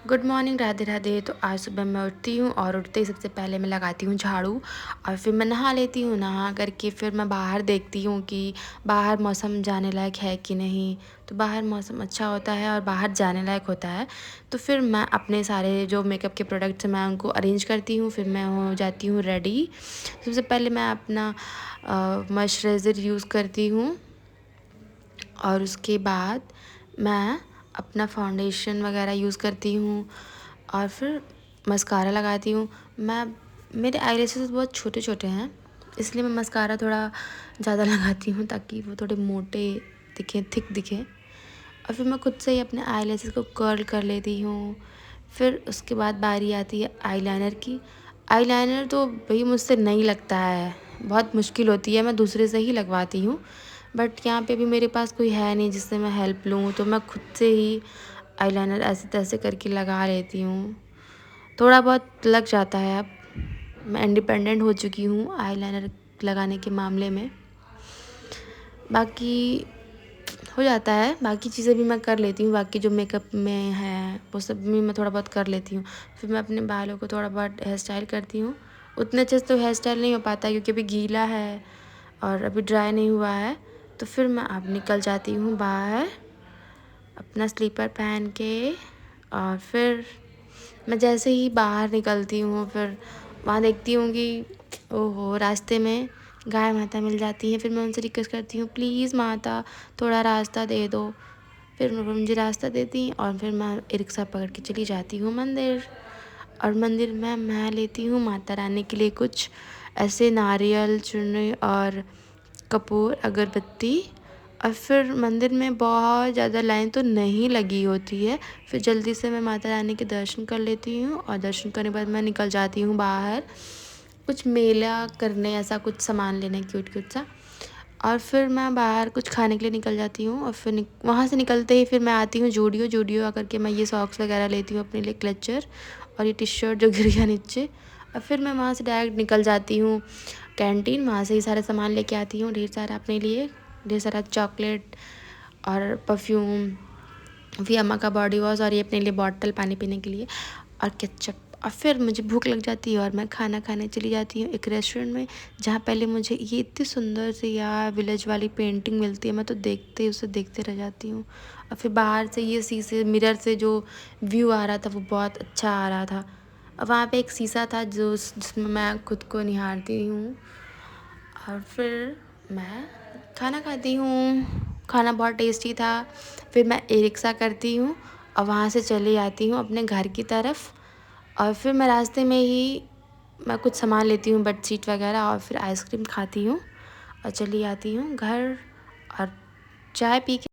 Good morning, Radhe Radhe. तो आज सुबह मैं उठती हूँ और उठते ही सबसे पहले मैं लगाती हूँ झाड़ू और फिर मैं नहा लेती हूँ। नहा करके फिर मैं बाहर देखती हूँ कि बाहर मौसम जाने लायक है कि नहीं। तो बाहर मौसम अच्छा होता है और बाहर जाने लायक होता है। तो फिर मैं अपने सारे जो मेकअप के प्रोडक्ट्स हैं मैं उनको अरेंज करती हूँ। फिर मैं हो जाती हूँ रेडी। सबसे पहले मैं अपना मॉइस्चराइज़र यूज़ करती हूँ और उसके बाद मैं अपना फाउंडेशन वगैरह यूज़ करती हूँ और फिर मस्कारा लगाती हूँ। मेरे आईलैशेस बहुत छोटे छोटे हैं, इसलिए मैं मस्कारा थोड़ा ज़्यादा लगाती हूँ ताकि वो थोड़े मोटे दिखें, थिक दिखें। और फिर मैं खुद से ही अपने आईलैशेस को कर्ल कर लेती हूँ। फिर उसके बाद बारी आती है आईलाइनर की। आईलाइनर तो भाई मुझसे नहीं लगता है, बहुत मुश्किल होती है, मैं दूसरे से ही लगवाती हूँ। बट यहाँ पे भी मेरे पास कोई है नहीं जिससे मैं हेल्प लूँ, तो मैं खुद से ही आईलाइनर ऐसे तैसे करके लगा लेती हूँ। थोड़ा बहुत लग जाता है, अब मैं इंडिपेंडेंट हो चुकी हूँ आईलाइनर लगाने के मामले में। बाकी हो जाता है, बाकी चीज़ें भी मैं कर लेती हूँ, बाकी जो मेकअप में है वो सब भी मैं थोड़ा बहुत कर लेती हूँ। फिर मैं अपने बालों को थोड़ा बहुत हेयर स्टाइल करती हूँ। उतने अच्छे से तो हेयर स्टाइल नहीं हो पाता क्योंकि अभी गीला है और अभी ड्राई नहीं हुआ है। तो फिर मैं अब निकल जाती हूँ बाहर अपना स्लीपर पहन के। और फिर मैं जैसे ही बाहर निकलती हूँ फिर वहाँ देखती हूँ कि ओहो, रास्ते में गाय माता मिल जाती हैं। फिर मैं उनसे रिक्वेस्ट करती हूँ, प्लीज़ माता थोड़ा रास्ता दे दो। फिर वो मुझे रास्ता देती और फिर मैं रिक्शा पकड़ के चली जाती हूँ मंदिर। और मंदिर में मैं लेती हूँ माता रानी के लिए कुछ ऐसे नारियल, चुनरी और कपूर, अगरबत्ती। और फिर मंदिर में बहुत ज़्यादा लाइन तो नहीं लगी होती है। फिर जल्दी से मैं माता रानी के दर्शन कर लेती हूँ और दर्शन करने के बाद मैं निकल जाती हूँ बाहर कुछ मेला करने, ऐसा कुछ सामान लेने क्यूट क्यूट सा। और फिर मैं बाहर कुछ खाने के लिए निकल जाती हूँ और फिर वहाँ से निकलते ही फिर मैं आती हूँ जूडियो आकर के मैं ये सॉक्स वगैरह लेती हूँ अपने लिए, क्लचर और ये टी शर्ट जो गिर गया नीचे। और फिर मैं वहाँ से डायरेक्ट निकल जाती हूँ कैंटीन, वहाँ से ही सारे सामान लेके आती हूँ, ढेर सारा अपने लिए, ढेर सारा चॉकलेट और परफ्यूम, फियामा का बॉडी वॉश और ये अपने लिए बॉटल पानी पीने के लिए और केचप। और फिर मुझे भूख लग जाती है और मैं खाना खाने चली जाती हूँ एक रेस्टोरेंट में, जहाँ पहले मुझे ये इतनी सुंदर सी यार विलेज वाली पेंटिंग मिलती है, मैं तो देखते ही उसे देखते रह जाती हूँ। और फिर बाहर से ये शीशे मिरर से जो व्यू आ रहा था वो बहुत अच्छा आ रहा था। और वहाँ पे एक शीशा था जिसमें मैं खुद को निहारती हूँ। और फिर मैं खाना खाती हूँ, खाना बहुत टेस्टी था। फिर मैं ई रिक्शा करती हूँ और वहाँ से चली आती हूँ अपने घर की तरफ। और फिर मैं रास्ते में ही मैं कुछ सामान लेती हूँ, बेडशीट वगैरह, और फिर आइसक्रीम खाती हूँ और चली आती हूँ घर और चाय पी के